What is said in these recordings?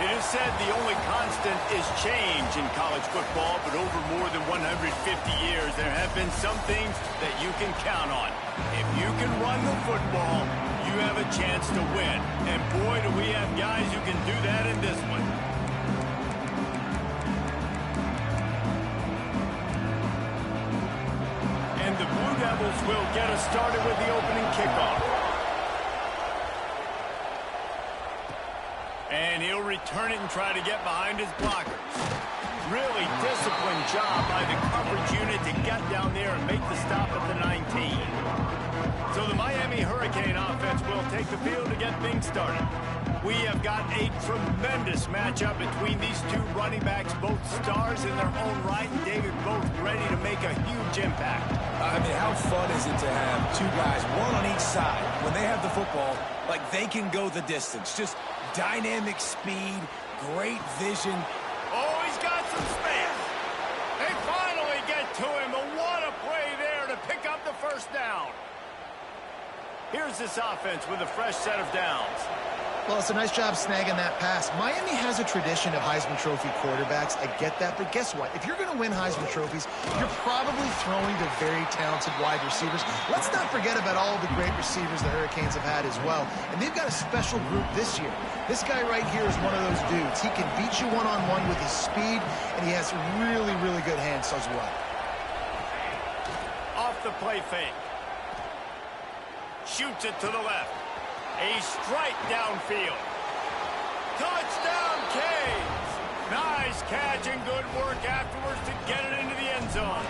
It is said the only constant is change in college football, but over more than 150 years, there have been some things that you can count on. If you can run the football, you have a chance to win. And boy, do we have guys who can do that in this one. And the Blue Devils will get us started with the opening kickoff. And he'll return it and try to get behind his blockers. Really disciplined job by the coverage unit to get down there and make the stop at the 19. So the Miami Hurricane offense will take the field to get things started. We have got a tremendous matchup between these two running backs, both stars in their own right, and David, both ready to make a huge impact. I mean, how fun is it to have two guys, one on each side, when they have the football, like they can go the distance. Just dynamic speed, great vision. Oh, he's got some space. They finally get to him, but what a play there to pick up the first down. Here's this offense with a fresh set of downs. Well, it's a nice job snagging that pass. Miami has a tradition of Heisman Trophy quarterbacks. I get that, but guess what? If you're going to win Heisman Trophies, you're probably throwing to very talented wide receivers. Let's not forget about all the great receivers the Hurricanes have had as well. And they've got a special group this year. This guy right here is one of those dudes. He can beat you one-on-one with his speed, and he has really, really good hands as well. Off the play fake. Shoots it to the left. A strike downfield. Touchdown, Canes! Nice catch and good work afterwards to get it into the end zone.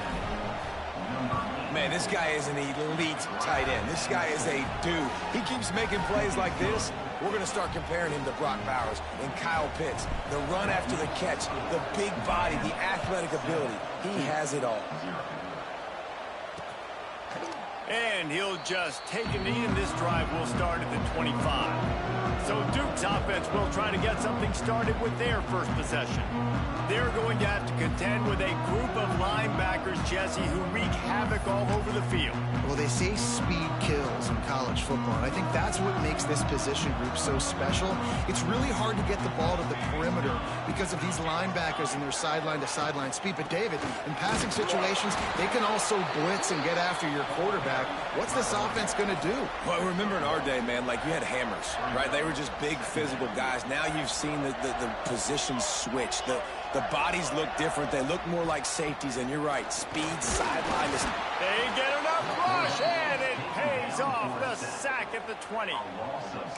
Man, this guy is an elite tight end. This guy is a dude. He keeps making plays like this. We're going to start comparing him to Brock Bowers and Kyle Pitts. The run after the catch, the big body, the athletic ability. He has it all. And he'll just take a knee, and this drive will start at the 25. So Duke's offense will try to get something started with their first possession. They're going to have to contend with a group of linebackers, Jesse, who wreak havoc all over the field. Well, they say speed kills in college football, and I think that's what makes this position group so special. It's really hard to get the ball to the perimeter because of these linebackers and their sideline-to-sideline speed. But, David, in passing situations, they can also blitz and get after your quarterback. What's this offense going to do? Well, remember in our day, man, like you had hammers, right? They were just big physical guys. Now you've seen the positions switch. The bodies look different. They look more like safeties, and you're right. Speed, sideline. They get enough rush, and it pays off. The sack at the 20.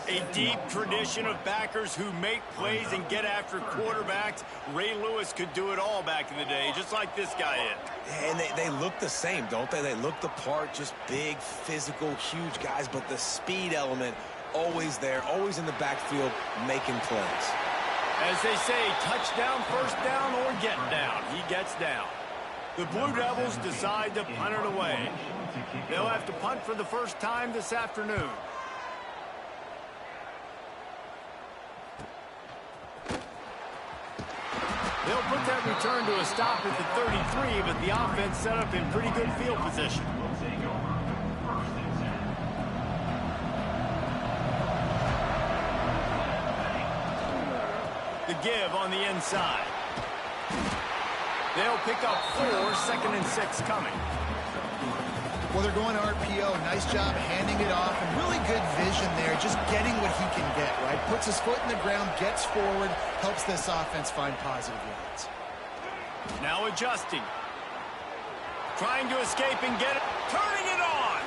A deep tradition of backers who make plays and get after quarterbacks. Ray Lewis could do it all back in the day, just like this guy is. And they look the same, don't they? They look the part, just big, physical, huge guys, but the speed element always there, always in the backfield, making plays. As they say, touchdown, first down, or get down. He gets down. The Blue Devils decide to punt it away. They'll have to punt for the first time this afternoon. They'll put that return to a stop at the 33, but the offense set up in pretty good field position. The give on the inside. They'll pick up 4, 2nd and 6 coming. Well, they're going RPO. Nice job handing it off, and really good vision there, just getting what he can get, right? Puts his foot in the ground, gets forward, helps this offense find positive yards. Now adjusting. Trying to escape and get it. Turning it on.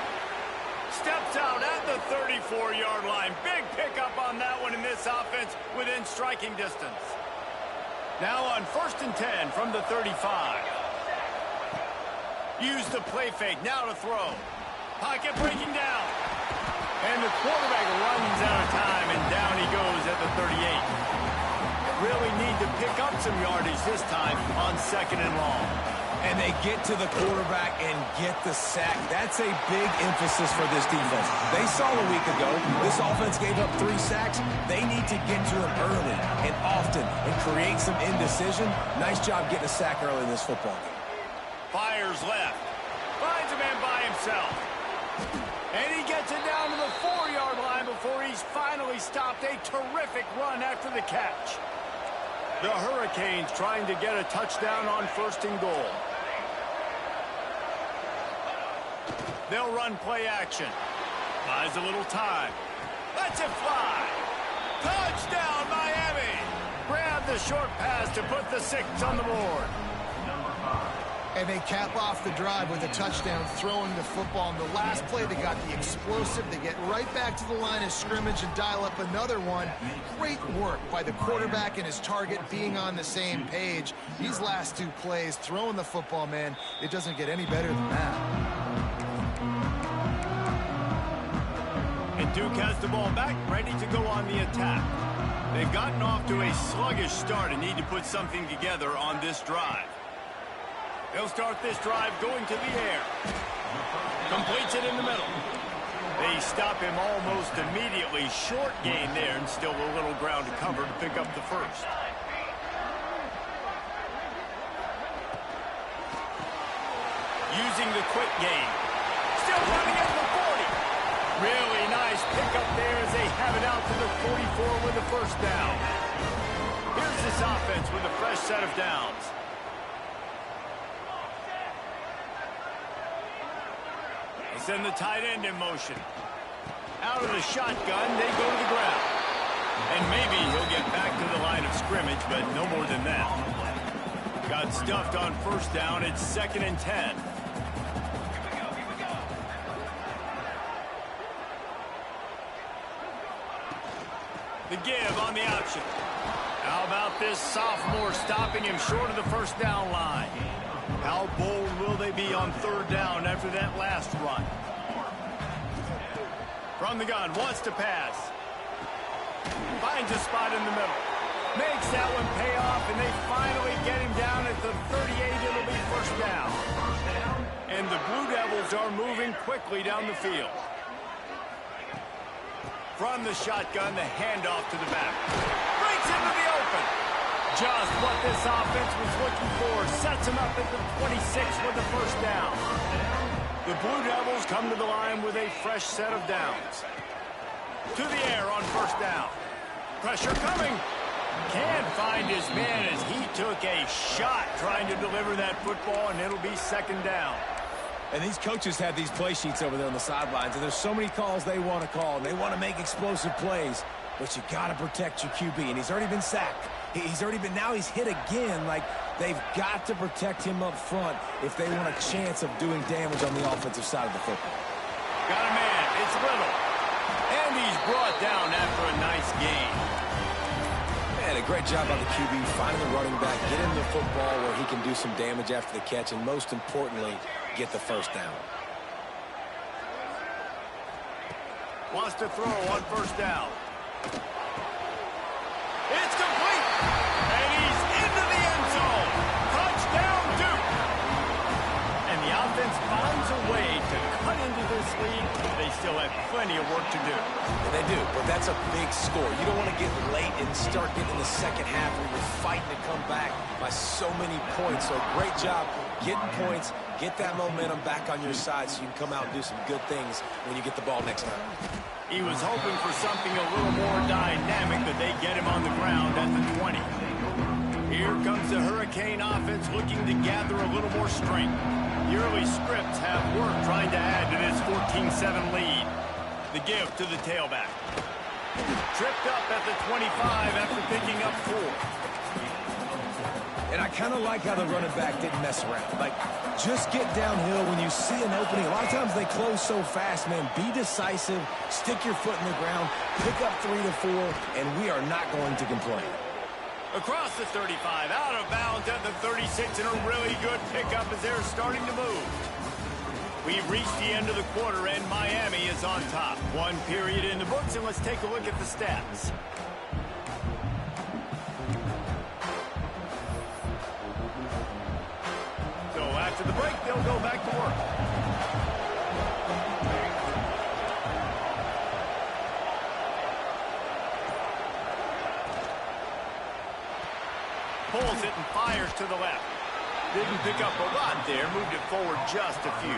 Steps out at the 34-yard line. Big pickup on that one in this offense within striking distance. Now on 1st and 10 from the 35. Use the play fake, now to throw. Pocket breaking down. And the quarterback runs out of time, and down he goes at the 38. Really need to pick up some yardage this time on 2nd and long. And they get to the quarterback and get the sack. That's a big emphasis for this defense. They saw a week ago, this offense gave up 3 sacks. They need to get to him early and often and create some indecision. Nice job getting a sack early in this football game. Fires left. Finds a man by himself. And he gets it down to the 4-yard line before he's finally stopped. A terrific run after the catch. The Hurricanes trying to get a touchdown on 1st and goal. They'll run play action. Buys a little time. Lets it fly. Touchdown, Miami. Grab the short pass to put the 6 on the board. And they cap off the drive with a touchdown, throwing the football. In the last play, they got the explosive. They get right back to the line of scrimmage and dial up another one. Great work by the quarterback and his target being on the same page. These last 2 plays, throwing the football, man, it doesn't get any better than that. And Duke has the ball back, ready to go on the attack. They've gotten off to a sluggish start and need to put something together on this drive. They'll start this drive going to the air. Completes it in the middle. They stop him almost immediately. Short gain there and still a little ground to cover to pick up the first. Using the quick gain. Still running at the 40. Really nice pickup there as they have it out to the 44 with the first down. Here's this offense with a fresh set of downs. They send the tight end in motion. Out of the shotgun, they go to the ground. And maybe he'll get back to the line of scrimmage, but no more than that. Got stuffed on 1st down. It's 2nd and 10. The give on the option. How about this sophomore stopping him short of the 1st down line? How bold will they be on 3rd down after that last run? From the gun, wants to pass. Finds a spot in the middle. Makes that one pay off, and they finally get him down at the 38. It'll be 1st down. And the Blue Devils are moving quickly down the field. From the shotgun, the handoff to the back. Breaks into the open. Just what this offense was looking for. Sets him up at the 26 with the 1st down. The Blue Devils come to the line with a fresh set of downs. To the air on 1st down. Pressure coming. Can't find his man as he took a shot trying to deliver that football, and it'll be 2nd down. And these coaches have these play sheets over there on the sidelines, and there's so many calls they want to call, and they want to make explosive plays. But you got to protect your QB, and he's already been sacked. Now he's hit again. Like, they've got to protect him up front if they want a chance of doing damage on the offensive side of the football. Got a man. It's Little. And he's brought down after a nice gain. Man, a great job by the QB finding the running back, get him the football where he can do some damage after the catch, and most importantly, get the 1st down. Wants to throw on 1st down. It's complete. And he's into the end zone. Touchdown, Duke. And the offense finds a way to cut into this lead. They still have plenty of work to do. And they do, but that's a big score. You don't want to get late and start getting in the 2nd half where you're fighting to come back by so many points. So great job getting points, get that momentum back on your side so you can come out and do some good things when you get the ball next time. He was hoping for something a little more dynamic, but they get him on the ground at the 20. Here comes the Hurricane offense looking to gather a little more strength. The early scripts have work trying to add to this 14-7 lead. The give to the tailback. Tripped up at the 25 after picking up 4. And I kind of like how the running back didn't mess around. Like, just get downhill when you see an opening. A lot of times they close so fast, man. Be decisive, stick your foot in the ground, pick up 3 to 4, and we are not going to complain. Across the 35, out of bounds at the 36, and a really good pickup as they're starting to move. We've reached the end of the quarter, and Miami is on top. 1 period in the books, and let's take a look at the stats. After the break, they'll go back to work. Pulls it and fires to the left. Didn't pick up a lot there, moved it forward just a few.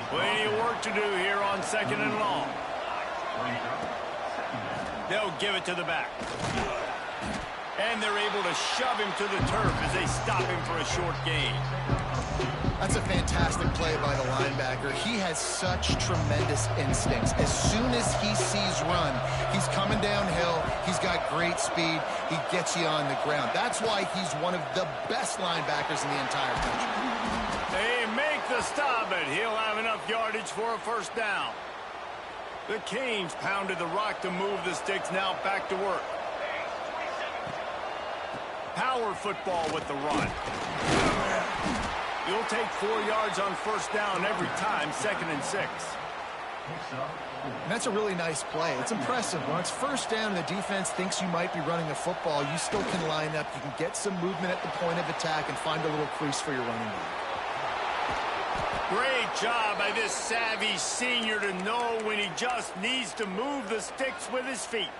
Plenty of work to do here on 2nd and long. They'll give it to the back. And they're able to shove him to the turf as they stop him for a short gain. That's a fantastic play by the linebacker. He has such tremendous instincts. As soon as he sees run, he's coming downhill. He's got great speed. He gets you on the ground. That's why he's one of the best linebackers in the entire country. They make the stop, but he'll have enough yardage for a first down. The Canes pounded the rock to move the sticks. Now back to work. Power football with the run. You'll take 4 yards on first down every time, 2nd and 6. And that's a really nice play. It's impressive. When it's first down and the defense thinks you might be running a football, you still can line up. You can get some movement at the point of attack and find a little crease for your running back. Great job by this savvy senior to know when he just needs to move the sticks with his feet.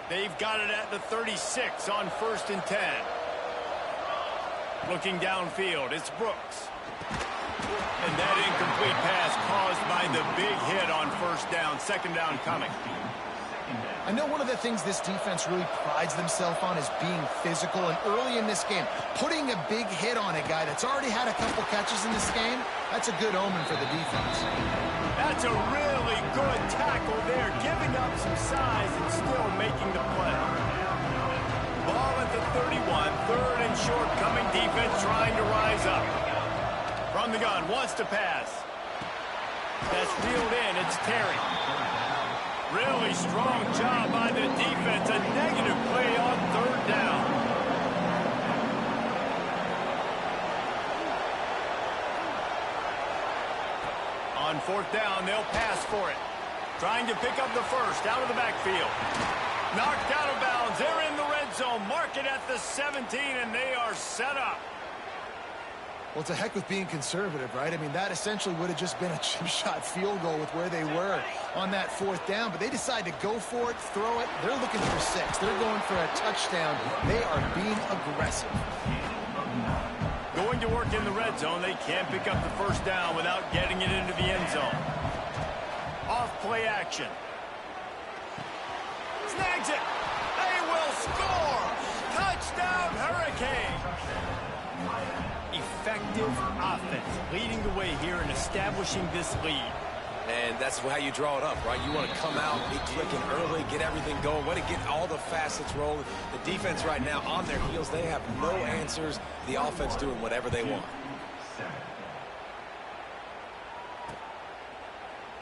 They've got it at the 36 on 1st and 10. Looking downfield, it's Brooks. And that incomplete pass caused by the big hit on first down. 2nd down coming. I know one of the things this defense really prides themselves on is being physical. And early in this game, putting a big hit on a guy that's already had a couple catches in this game, that's a good omen for the defense. That's a really good tackle there, giving up some size and still making the play. Ball at the 31, 3rd and short, coming defense trying to rise up. From the gun, wants to pass. That's reeled in, it's Terry. Really strong job by the defense, a negative play on 3rd down. On 4th down, they'll pass for it. Trying to pick up the first out of the backfield. Knocked out of bounds. They're in the red zone. Mark it at the 17, and they are set up. Well, it's a heck with being conservative, right? I mean, that essentially would have just been a chip shot field goal with where they were on that 4th down. But they decide to go for it, throw it. They're looking for 6. They're going for a touchdown. They are being aggressive. Going to work in the red zone. They can't pick up the first down without getting it into the end zone. Off play action. Snags it. They will score. Touchdown, Hurricane. Effective offense leading the way here and establishing this lead. And that's how you draw it up, right? You want to come out, be clicking early, get everything going, want to get all the facets rolling. The defense right now on their heels, they have no answers. The offense doing whatever they want.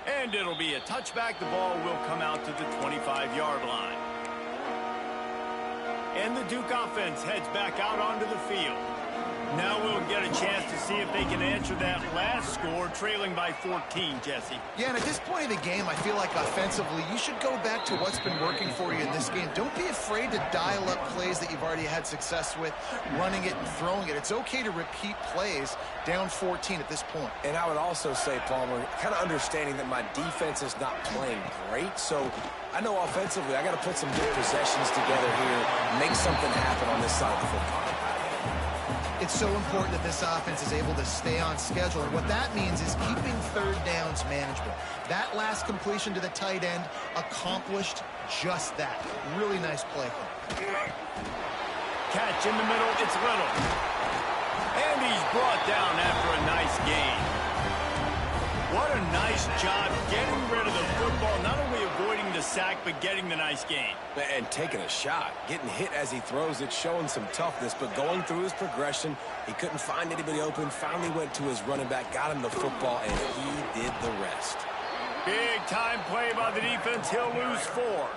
And it'll be a touchback. The ball will come out to the 25-yard line. And the Duke offense heads back out onto the field. Now we'll get a chance to see if they can answer that last score, trailing by 14, Jesse. Yeah, and at this point of the game, I feel like offensively, you should go back to what's been working for you in this game. Don't be afraid to dial up plays that you've already had success with, running it and throwing it. It's okay to repeat plays down 14 at this point. And I would also say, Palmer, kind of understanding that my defense is not playing great, so I know offensively I got to put some good possessions together here, make something happen on this side of the football. It's so important that this offense is able to stay on schedule. And what that means is keeping 3rd downs manageable. That last completion to the tight end accomplished just that. Really nice play. Catch in the middle, it's Little. And he's brought down after a nice gain. What a nice job getting rid of the football, not only avoiding the sack, but getting the nice gain. And taking a shot, getting hit as he throws it, showing some toughness, but going through his progression, he couldn't find anybody open, finally went to his running back, got him the football, and he did the rest. Big time play by the defense. He'll lose 4.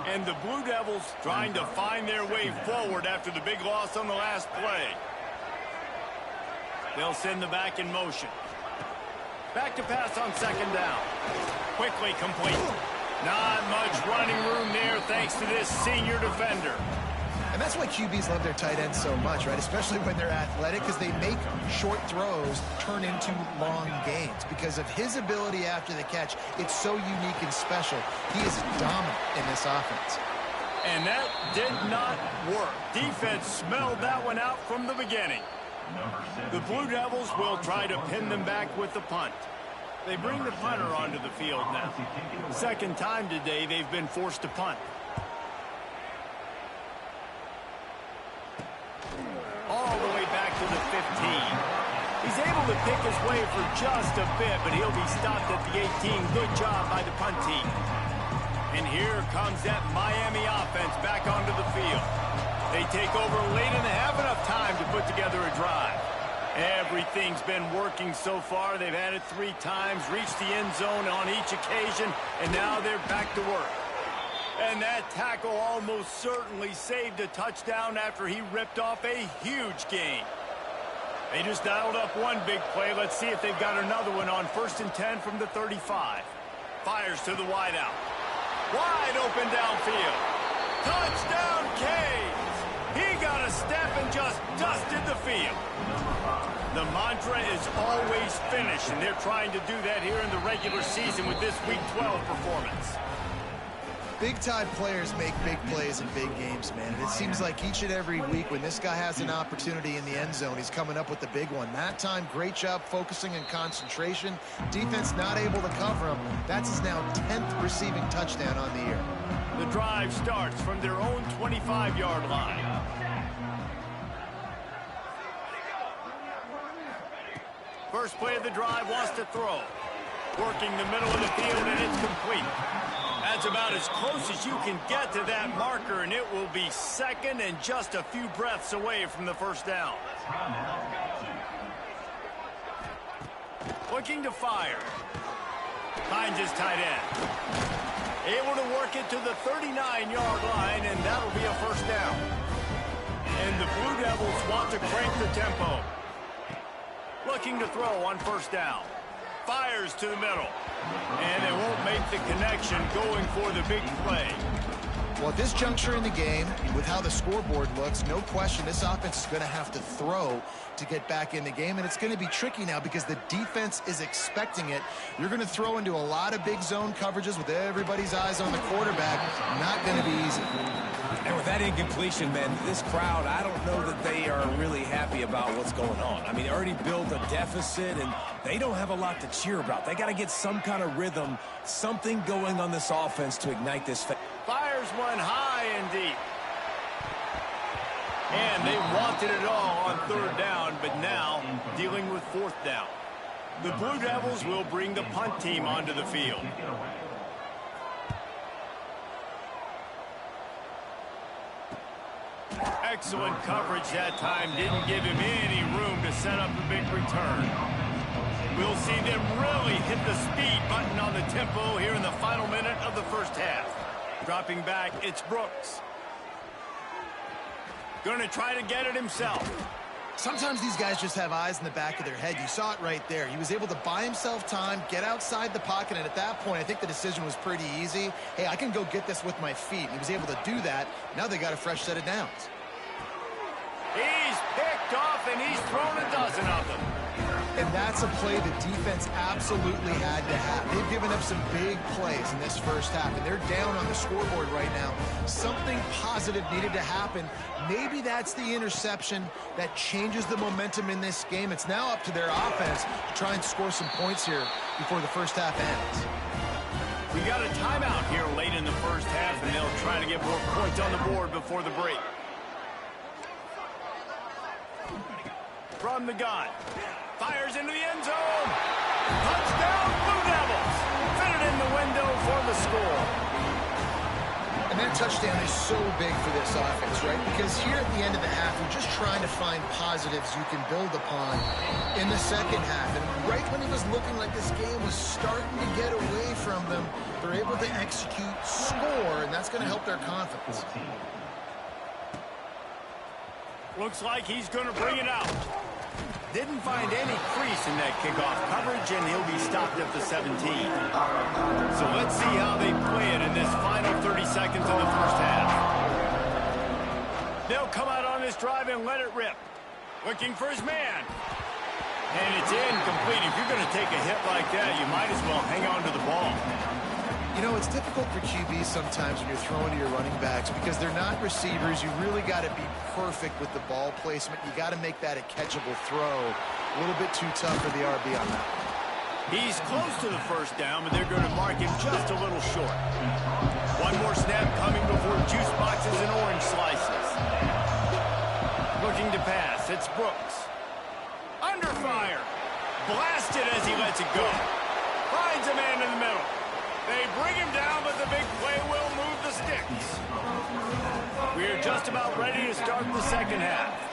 And the Blue Devils trying to find their way forward after the big loss on the last play. They'll send the back in motion. Back to pass on 2nd down. Quickly complete. Not much running room there thanks to this senior defender. And that's why QBs love their tight ends so much, right? Especially when they're athletic, because they make short throws turn into long gains. Because of his ability after the catch, it's so unique and special. He is dominant in this offense. And that did not work. Defense smelled that one out from the beginning. The Blue Devils will try to pin them back with the punt. They bring the punter onto the field now. 2nd time today they've been forced to punt. He's able to pick his way for just a bit, but he'll be stopped at the 18. Good job by the punt team. And here comes that Miami offense back onto the field. They take over late and they have enough time to put together a drive. Everything's been working so far. They've had it 3 times, reached the end zone on each occasion, and now they're back to work. And that tackle almost certainly saved a touchdown after he ripped off a huge gain. They just dialed up one big play. Let's see if they've got another one on 1st and 10 from the 35. Fires to the wideout. Wide open downfield. Touchdown, Canes! He got a step and just dusted the field. The mantra is always finish, and they're trying to do that here in the regular season with this Week 12 performance. Big-time players make big plays in big games, man. And it seems like each and every week when this guy has an opportunity in the end zone, he's coming up with the big one. That time, great job focusing and concentration. Defense not able to cover him. That's his now 10th receiving touchdown on the year. The drive starts from their own 25-yard line. First play of the drive, wants to throw. Working the middle of the field, and it's complete. That's about as close as you can get to that marker, and it will be second and just a few breaths away from the first down. Looking to fire. Finds his tight end. Able to work it to the 39-yard line, and that'll be a first down. And the Blue Devils want to crank the tempo. Looking to throw on first down. Fires to the middle. And they won't make the connection going for the big play. Well, at this juncture in the game, with how the scoreboard looks, no question this offense is going to have to throw to get back in the game, and it's going to be tricky now because the defense is expecting it. You're going to throw into a lot of big zone coverages with everybody's eyes on the quarterback. Not going to be easy. And with that incompletion, man, this crowd, I don't know that they are really happy about what's going on. I mean, they already built a deficit, and they don't have a lot to cheer about. They got to get some kind of rhythm, something going on this offense to ignite this. Fires one high and deep. And they wanted it all on 3rd down, but now dealing with 4th down. The Blue Devils will bring the punt team onto the field. Excellent coverage that time. Didn't give him any room to set up a big return. We'll see them really hit the speed button on the tempo here in the final minute of the first half. Dropping back, it's Brooks. Going to try to get it himself. Sometimes these guys just have eyes in the back of their head. You saw it right there. He was able to buy himself time, get outside the pocket, and at that point, I think the decision was pretty easy. Hey, I can go get this with my feet. And he was able to do that. Now they got a fresh set of downs. He's picked off, and he's thrown a dozen of them. And that's a play the defense absolutely had to have. They've given up some big plays in this first half, and they're down on the scoreboard right now. Something positive needed to happen. Maybe that's the interception that changes the momentum in this game. It's now up to their offense to try and score some points here before the first half ends. We got a timeout here late in the first half, and they'll try to get more points on the board before the break. From the gun. Fires into the end zone. Touchdown, Blue Devils. Fit it in the window for the score. And that touchdown is so big for this offense, right? Because here at the end of the half, you're just trying to find positives you can build upon in the second half. And right when it was looking like this game was starting to get away from them, they're able to execute, score, and that's going to help their confidence. Looks like he's going to bring it out. Didn't find any crease in that kickoff coverage, and he'll be stopped at the 17. So let's see how they play it in this final 30 seconds of the first half. They'll come out on this drive and let it rip. Looking for his man. And it's incomplete. If you're going to take a hit like that, you might as well hang on to the ball. You know, it's difficult for QBs sometimes when you're throwing to your running backs because they're not receivers. You really got to be perfect with the ball placement. You got to make that a catchable throw. A little bit too tough for the RB on that. He's close to the first down, but they're going to mark him just a little short. One more snap coming before juice boxes and orange slices. Looking to pass, it's Brooks. blasted as he lets it go. Finds a man in the middle. They bring him down, but the big play will move the sticks. We're just about ready to start the second half.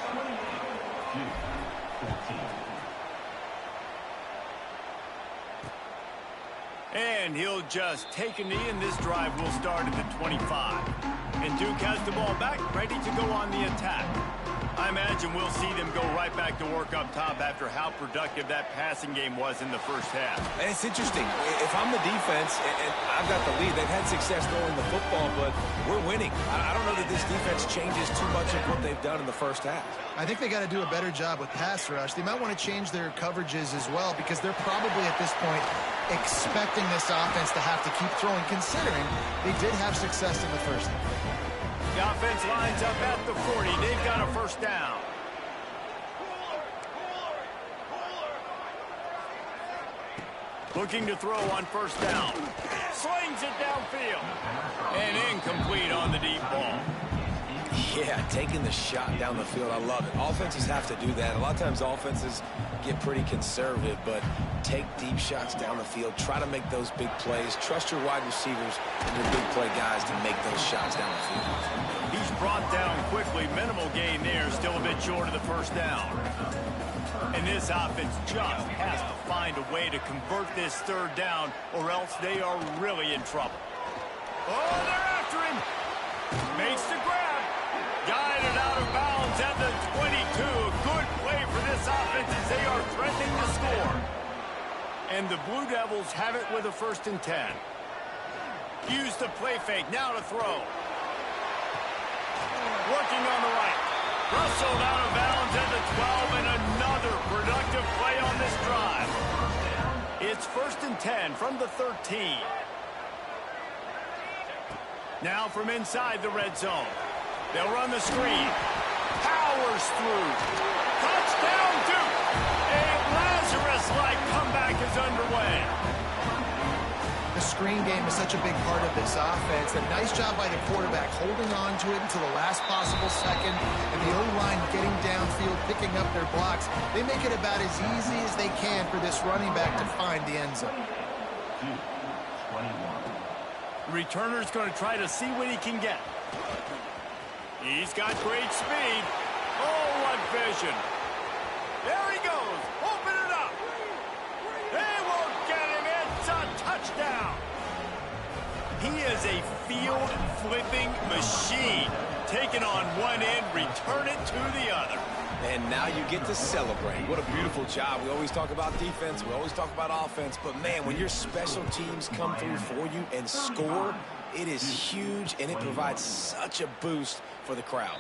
And he'll just take a knee, and this drive will start at the 25. And Duke has the ball back, ready to go on the attack. I imagine we'll see them go right back to work up top after how productive that passing game was in the first half. And it's interesting. If I'm the defense and I've got the lead, they've had success throwing the football, but we're winning. I don't know that this defense changes too much of what they've done in the first half. I think they got to do a better job with pass rush. They might want to change their coverages as well because they're probably at this point expecting this offense to have to keep throwing, considering they did have success in the first half. The offense lines up at the 40. They've got a first down. Looking to throw on first down. Slings it downfield. And incomplete on the deep ball. Yeah, taking the shot down the field, I love it. Offenses have to do that. A lot of times offenses get pretty conservative, but take deep shots down the field. Try to make those big plays. Trust your wide receivers and your big play guys to make those shots down the field. He's brought down quickly. Minimal gain there. Still a bit short of the first down. And this offense just has to find a way to convert this third down, or else they are really in trouble. Oh, they're after him. Makes the grab. Guided out of bounds at the 22. A good play for this offense as they are threatening to score. And the Blue Devils have it with a 1st and 10. Use the play fake. Now to throw. Working on the right. Rustled out of bounds at the 12, and another productive play on this drive. It's 1st and 10 from the 13. Now from inside the red zone. They'll run the screen. Powers through. Touchdown, Duke. A Lazarus-like comeback is underway. The screen game is such a big part of this offense. A nice job by the quarterback holding on to it until the last possible second, and the O-line getting downfield, picking up their blocks. They make it about as easy as they can for this running back to find the end zone. Returner's going to try to see what he can get. He's got great speed. Oh, what vision. There he goes. Open it up. They won't get him. It's a touchdown. He is a field-flipping machine. Taking on one end, return it to the other. And now you get to celebrate. What a beautiful job. We always talk about defense. We always talk about offense. But, man, when your special teams come through for you and score, it is huge, and it provides such a boost for the crowd.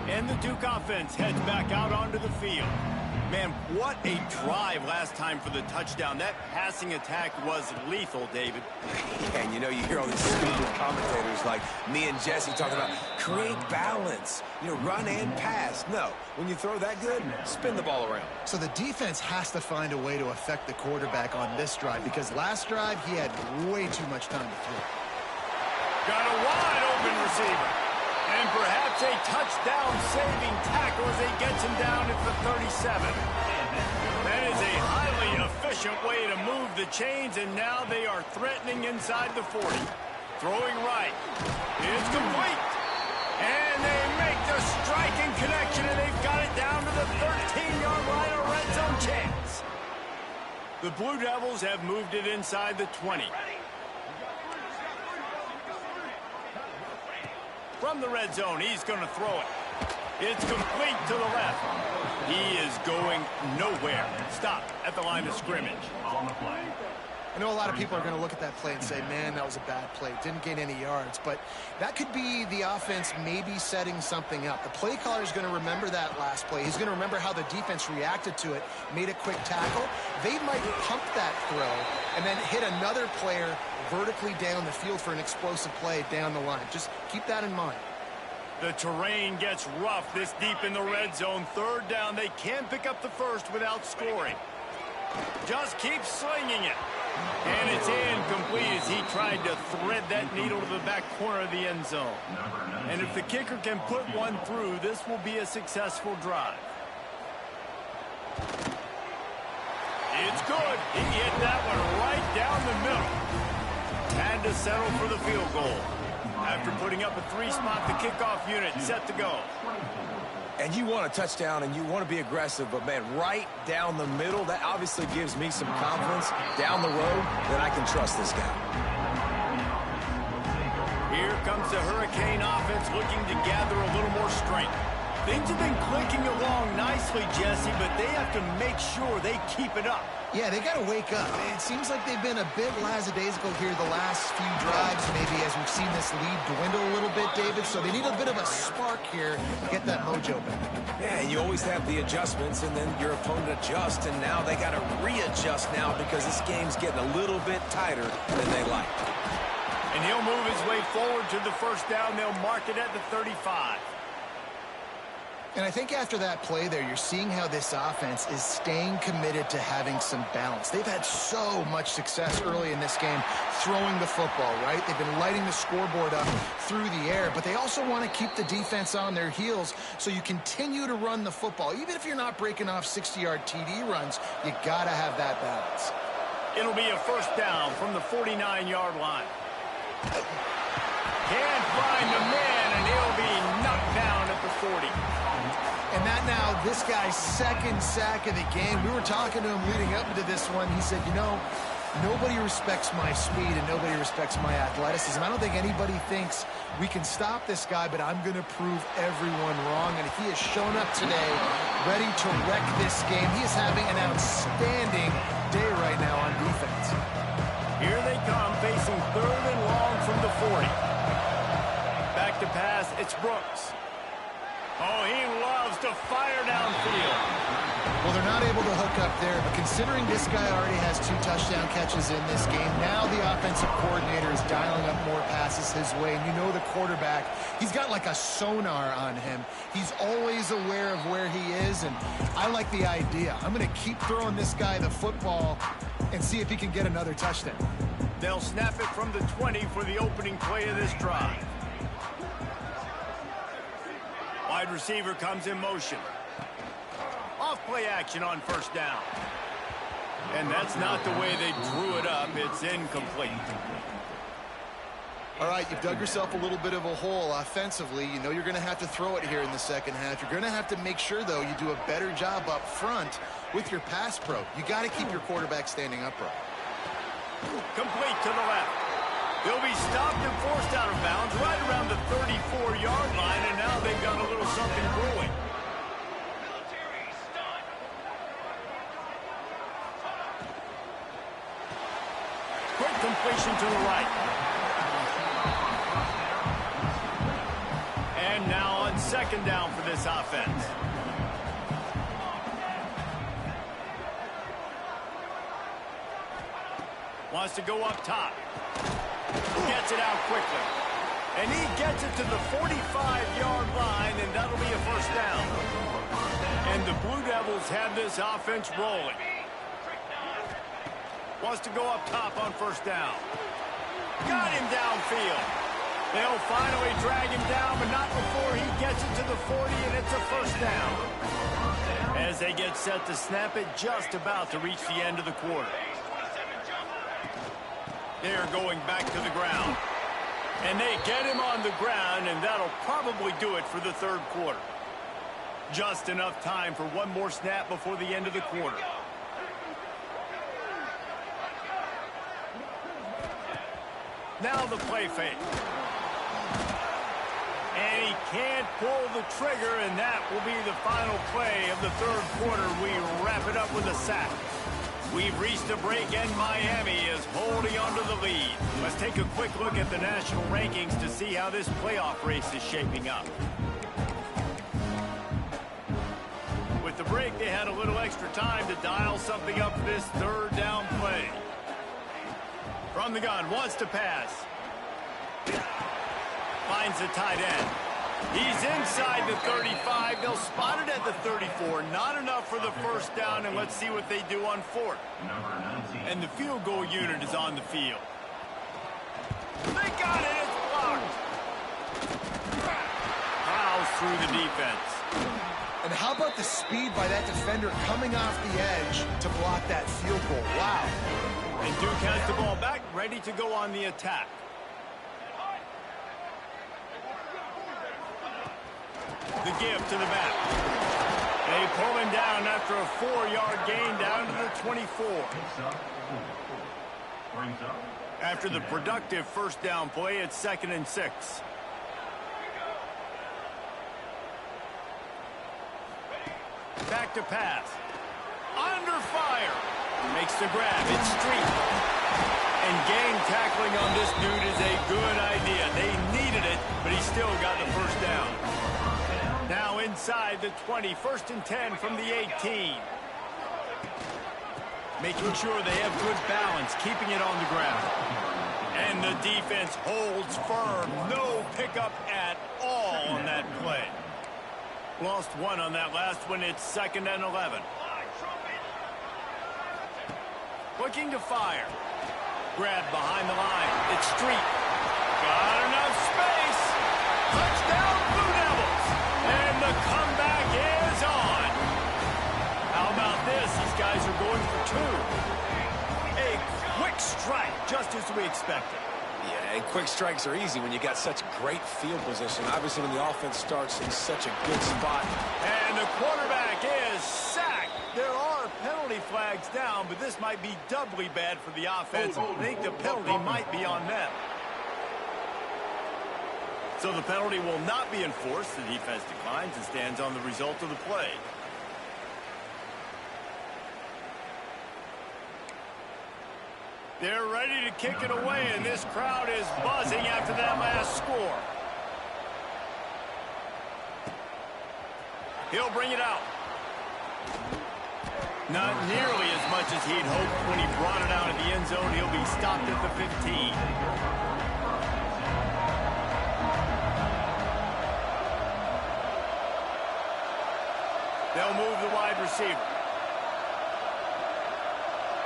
And the Duke offense heads back out onto the field. Man, what a drive last time for the touchdown. That passing attack was lethal, David. And you know, you hear all these stupid commentators like me and Jesse talking about create balance, you know, run and pass. No, when you throw that good, spin the ball around. So the defense has to find a way to affect the quarterback on this drive, because last drive he had way too much time to throw. Got a wide open receiver. And perhaps a touchdown-saving tackle as he gets him down at the 37. That is a highly efficient way to move the chains, and now they are threatening inside the 40. Throwing right. It's complete. And they make the striking connection, and they've got it down to the 13-yard line, a red zone chance. The Blue Devils have moved it inside the 20. From the red zone, he's going to throw it. It's complete to the left. He is going nowhere. Stop at the line of scrimmage. I know a lot of people are going to look at that play and say, man, that was a bad play. Didn't gain any yards. But that could be the offense maybe setting something up. The play caller is going to remember that last play. He's going to remember how the defense reacted to it, made a quick tackle. They might pump that throw and then hit another player vertically down the field for an explosive play down the line. Just keep that in mind. The terrain gets rough this deep in the red zone. Third down. They can pick up the first without scoring. Just keep slinging it. And it's incomplete as he tried to thread that needle to the back corner of the end zone. And if the kicker can put one through, this will be a successful drive. It's good. He hit that one right down the middle. Had to settle for the field goal. After putting up a 3-spot, the kickoff unit set to go. And you want a touchdown and you want to be aggressive, but, man, right down the middle, that obviously gives me some confidence down the road that I can trust this guy. Here comes the Hurricane offense looking to gather a little more strength. Things have been clicking along nicely, Jesse, but they have to make sure they keep it up. Yeah, they got to wake up. It seems like they've been a bit lackadaisical here the last few drives, maybe as we've seen this lead dwindle a little bit, David. So they need a bit of a spark here to get that mojo back. Yeah, and you always have the adjustments, and then your opponent adjusts, and now they got to readjust now because this game's getting a little bit tighter than they like. And he'll move his way forward to the first down. They'll mark it at the 35. And I think after that play there, you're seeing how this offense is staying committed to having some balance. They've had so much success early in this game throwing the football, right? They've been lighting the scoreboard up through the air, but they also want to keep the defense on their heels, so you continue to run the football. Even if you're not breaking off 60-yard TD runs, you got to have that balance. It'll be a first down from the 49-yard line. Can't find the man, and he'll be knocked down at the 40. And that now, this guy's second sack of the game. We were talking to him leading up into this one. He said, you know, nobody respects my speed and nobody respects my athleticism. I don't think anybody thinks we can stop this guy, but I'm going to prove everyone wrong. And he has shown up today, ready to wreck this game. He is having an outstanding day right now on defense. Here they come, facing 3rd and long from the 40. Back to pass, it's Brooks. Oh, he loves to fire downfield. Well, they're not able to hook up there, but considering this guy already has 2 touchdown catches in this game, now the offensive coordinator is dialing up more passes his way. And you know the quarterback, he's got like a sonar on him. He's always aware of where he is, and I like the idea. I'm going to keep throwing this guy the football and see if he can get another touchdown. They'll snap it from the 20 for the opening play of this drive. Wide receiver comes in motion. Off play action on first down. And that's not the way they drew it up. It's incomplete. All right, you've dug yourself a little bit of a hole offensively. You know you're going to have to throw it here in the second half. You're going to have to make sure, though, you do a better job up front with your pass pro. You got to keep your quarterback standing upright. Complete to the left. They'll be stopped and forced out of bounds right around the 34-yard line, and now they've got a little something brewing. Quick completion to the right. And now on second down for this offense. Wants to go up top. Gets it out quickly. And he gets it to the 45-yard line, and that'll be a first down. And the Blue Devils have this offense rolling. Wants to go up top on first down. Got him downfield. They'll finally drag him down, but not before he gets it to the 40, and it's a first down. As they get set to snap it, just about to reach the end of the quarter. They're going back to the ground. And they get him on the ground, and that'll probably do it for the third quarter. Just enough time for one more snap before the end of the quarter. Now the play fake. And he can't pull the trigger, and that will be the final play of the third quarter. We wrap it up with a sack. We've reached a break, and Miami is holding on to the lead. Let's take a quick look at the national rankings to see how this playoff race is shaping up. With the break, they had a little extra time to dial something up for this third down play. From the gun, wants to pass. Finds the tight end. He's inside the 35. They'll spot it at the 34. Not enough for the first down, and let's see what they do on fourth. And the field goal unit is on the field. They got it. It's blocked. Fouls through the defense. And how about the speed by that defender coming off the edge to block that field goal? Wow. And Duke has the ball back, ready to go on the attack. The give to the back. They pull him down after a 4-yard gain down to the 24. After the productive first down play, it's 2nd and 6. Back to pass. Under fire. Makes the grab. It's Street. And game tackling on this dude is a good idea. They needed it, but he still got the first down. Now inside the 20, 1st and 10 from the 18. Making sure they have good balance, keeping it on the ground. And the defense holds firm. No pickup at all on that play. Lost one on that last one. It's 2nd and 11. Looking to fire. Grab behind the line. It's Street. Got enough space. Touchdown, Blue Devils. And the comeback is on. How about this? These guys are going for 2. A quick strike, just as we expected. Yeah, and quick strikes are easy when you got such great field position. Obviously, when the offense starts in such a good spot. And the quarterback is sacked. There are penalty flags down, but this might be doubly bad for the offense. I think the penalty might be on them. So the penalty will not be enforced. The defense declines and stands on the result of the play. They're ready to kick it away, and this crowd is buzzing after that last score. He'll bring it out. Not nearly as much as he'd hoped when he brought it out of the end zone. He'll be stopped at the 15. They'll move the wide receiver.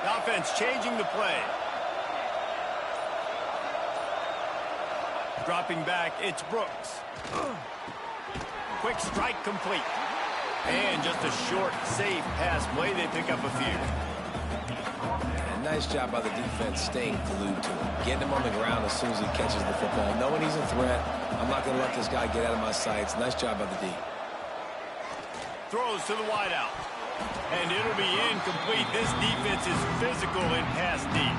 The offense changing the play. Dropping back, it's Brooks. Quick strike complete. And just a short, safe pass play. They pick up a few. And nice job by the defense staying glued to him. Getting him on the ground as soon as he catches the football. Knowing he's a threat, I'm not going to let this guy get out of my sights. Nice job by the D. Throws to the wideout. And it'll be incomplete. This defense is physical in pass deep.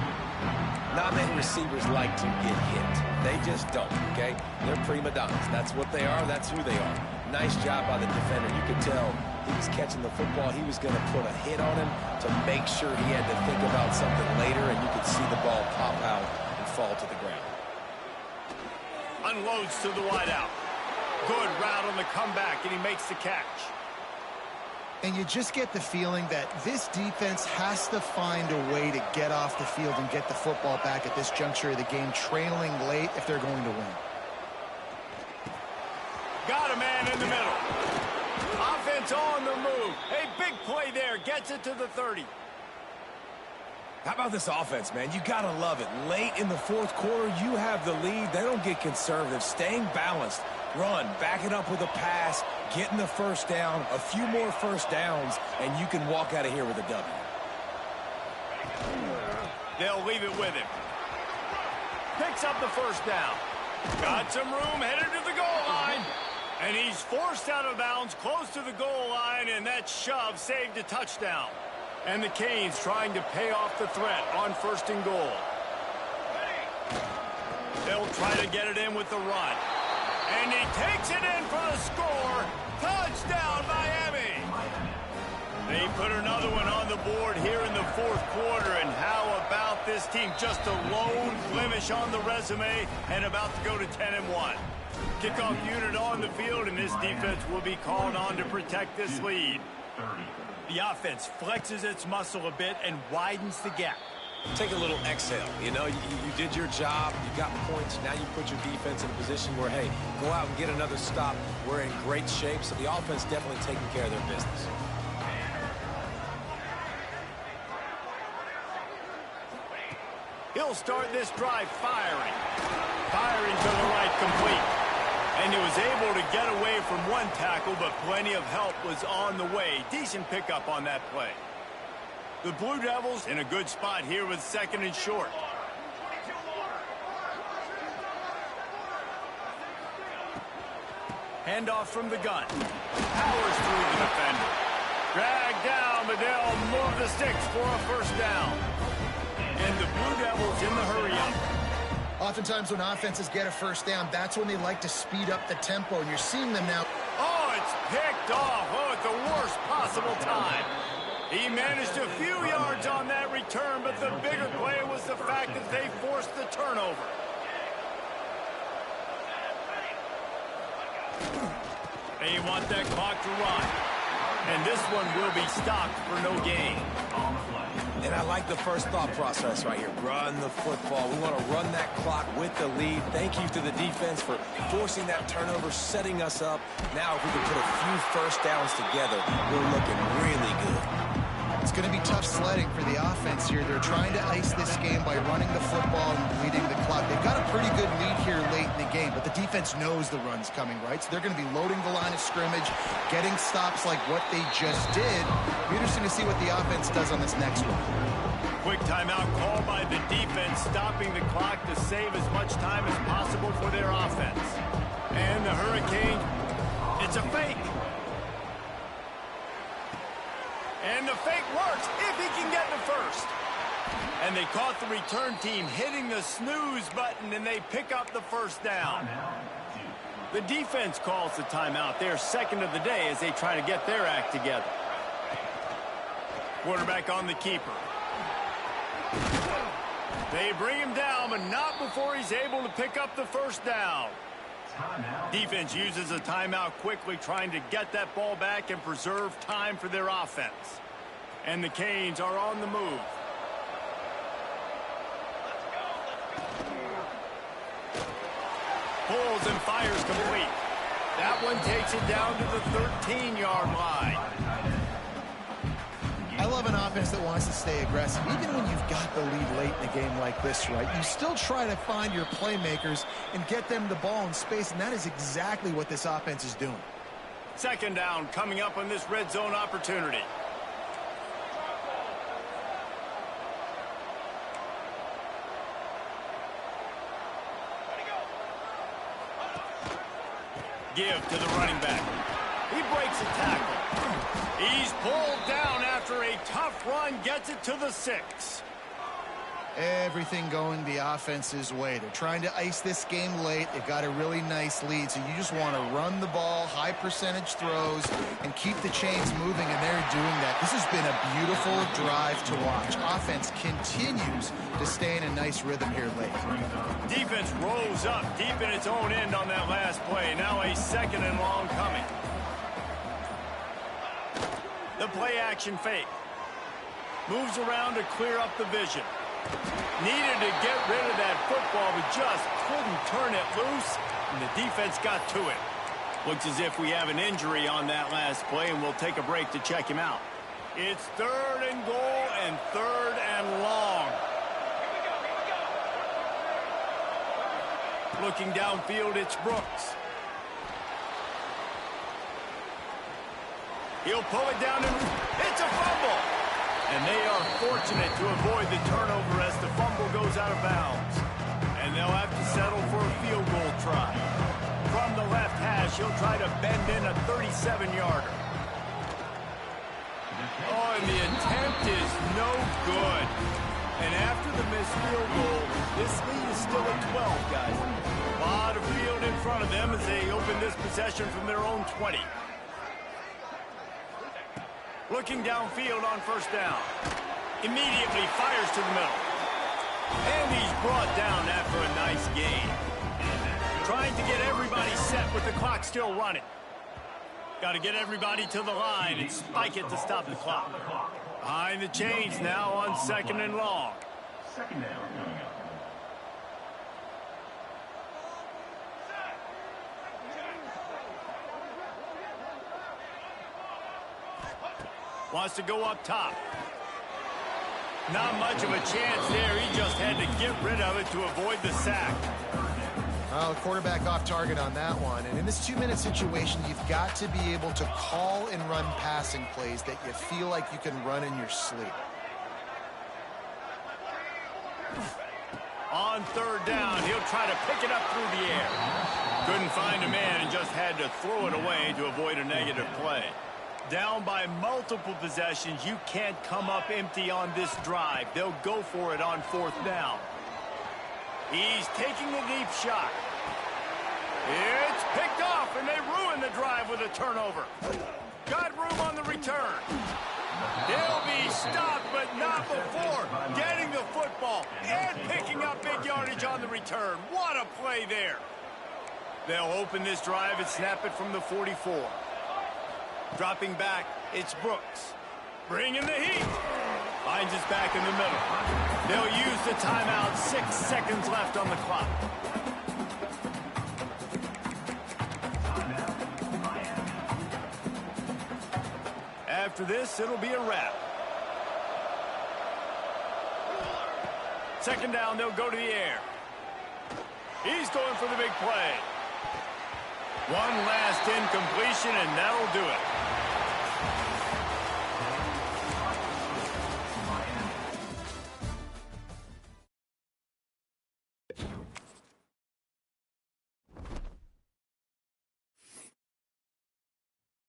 Not many receivers like to get hit. They just don't, okay? They're prima donnas. That's what they are. That's who they are. Nice job by the defender. You could tell he was catching the football. He was going to put a hit on him to make sure he had to think about something later, and you could see the ball pop out and fall to the ground. Unloads to the wideout. Good route on the comeback, and he makes the catch. And you just get the feeling that this defense has to find a way to get off the field and get the football back at this juncture of the game, trailing late if they're going to win. Got a man in the middle. Offense on the move. A big play there. Gets it to the 30. How about this offense, man? You got to love it. Late in the fourth quarter, you have the lead. They don't get conservative. Staying balanced. Run, back it up with a pass, getting the first down, a few more first downs, and you can walk out of here with a W. They'll leave it with him. Picks up the first down. Got some room, headed to the goal line. And he's forced out of bounds, close to the goal line, and that shove saved a touchdown. And the Canes trying to pay off the threat on 1st and goal. They'll try to get it in with the run. And he takes it in for the score. Touchdown, Miami. They put another one on the board here in the fourth quarter. And how about this team? Just a lone blemish on the resume and about to go to 10-1. Kickoff unit on the field, and this defense will be called on to protect this lead. The offense flexes its muscle a bit and widens the gap. Take a little exhale. You know, you did your job. You got points. Now you put your defense in a position where, hey, go out and get another stop. We're in great shape, so the offense definitely taking care of their business. He'll start this drive firing. Firing to the right, complete. And he was able to get away from one tackle, but plenty of help was on the way. Decent pickup on that play. The Blue Devils in a good spot here with 2nd and short. Handoff from the gun. Powers through the defender. Dragged down, but they'll move the sticks for a first down. And the Blue Devils in the hurry-up. Oftentimes when offenses get a first down, that's when they like to speed up the tempo, and you're seeing them now. Oh, it's picked off. Oh, at the worst possible time. He managed a few yards on that return, but the bigger play was the fact that they forced the turnover. They want that clock to run. And this one will be stopped for no gain. And I like the first thought process right here. Run the football. We want to run that clock with the lead. Thank you to the defense for forcing that turnover, setting us up. Now if we can put a few first downs together, we're looking really good. It's going to be tough sledding for the offense here. They're trying to ice this game by running the football and bleeding the clock. They've got a pretty good lead here late in the game, but the defense knows the run's coming, right? So they're going to be loading the line of scrimmage, getting stops like what they just did. It'll be interesting to see what the offense does on this next one. Quick timeout called by the defense, stopping the clock to save as much time as possible for their offense. And the Hurricane, it's a fake. And the fake works if he can get the first. And they caught the return team hitting the snooze button, and they pick up the first down. The defense calls the timeout. They're 2nd of the day as they try to get their act together. Quarterback on the keeper. They bring him down, but not before he's able to pick up the first down. Defense uses a timeout quickly, trying to get that ball back and preserve time for their offense. And the Canes are on the move. Pulls and fires complete. That one takes it down to the 13-yard line. I love an offense that wants to stay aggressive. Even when you've got the lead late in a game like this, right, you still try to find your playmakers and get them the ball in space, and that is exactly what this offense is doing. 2nd down coming up on this red zone opportunity. Give to the running back. He breaks a tackle. He's pulled down after a tough run, gets it to the 6. Everything going the offense's way. They're trying to ice this game late. They've got a really nice lead, so you just want to run the ball, high percentage throws, and keep the chains moving, and they're doing that. This has been a beautiful drive to watch. Offense continues to stay in a nice rhythm here late. Defense rolls up deep in its own end on that last play. Now a 2nd and long coming. The play action fake. Moves around to clear up the vision. Needed to get rid of that football, but just couldn't turn it loose, and the defense got to it. Looks as if we have an injury on that last play, and we'll take a break to check him out. It's 3rd and goal and 3rd and long. Looking downfield, it's Brooks. He'll pull it down, and it's a fumble. And they are fortunate to avoid the turnover as the fumble goes out of bounds. And they'll have to settle for a field goal try. From the left hash, he'll try to bend in a 37-yarder. Oh, and the attempt is no good. And after the missed field goal, this lead is still at 12, guys. A lot of field in front of them as they open this possession from their own 20. Looking downfield on first down. Immediately fires to the middle. And he's brought down after a nice gain. Trying to get everybody set with the clock still running. Got to get everybody to the line and spike it to stop the clock. Behind the chains now on 2nd and long. Second down coming up. Wants to go up top. Not much of a chance there. He just had to get rid of it to avoid the sack. Well, the quarterback off target on that one. And in this 2-minute situation, you've got to be able to call and run passing plays that you feel like you can run in your sleep. On third down, he'll try to pick it up through the air. Couldn't find a man and just had to throw it away to avoid a negative play. Down by multiple possessions, you can't come up empty on this drive. They'll go for it on fourth down. He's taking a deep shot. It's picked off, and they ruin the drive with a turnover. Got room on the return. They'll be stopped, but not before getting the football and picking up big yardage on the return. What a play there. They'll open this drive and snap it from the 44. Dropping back, it's Brooks. Bringing the heat. Finds his back in the middle. They'll use the timeout. 6 seconds left on the clock. After this, it'll be a wrap. Second down, they'll go to the air. He's going for the big play. One last incompletion, and that'll do it.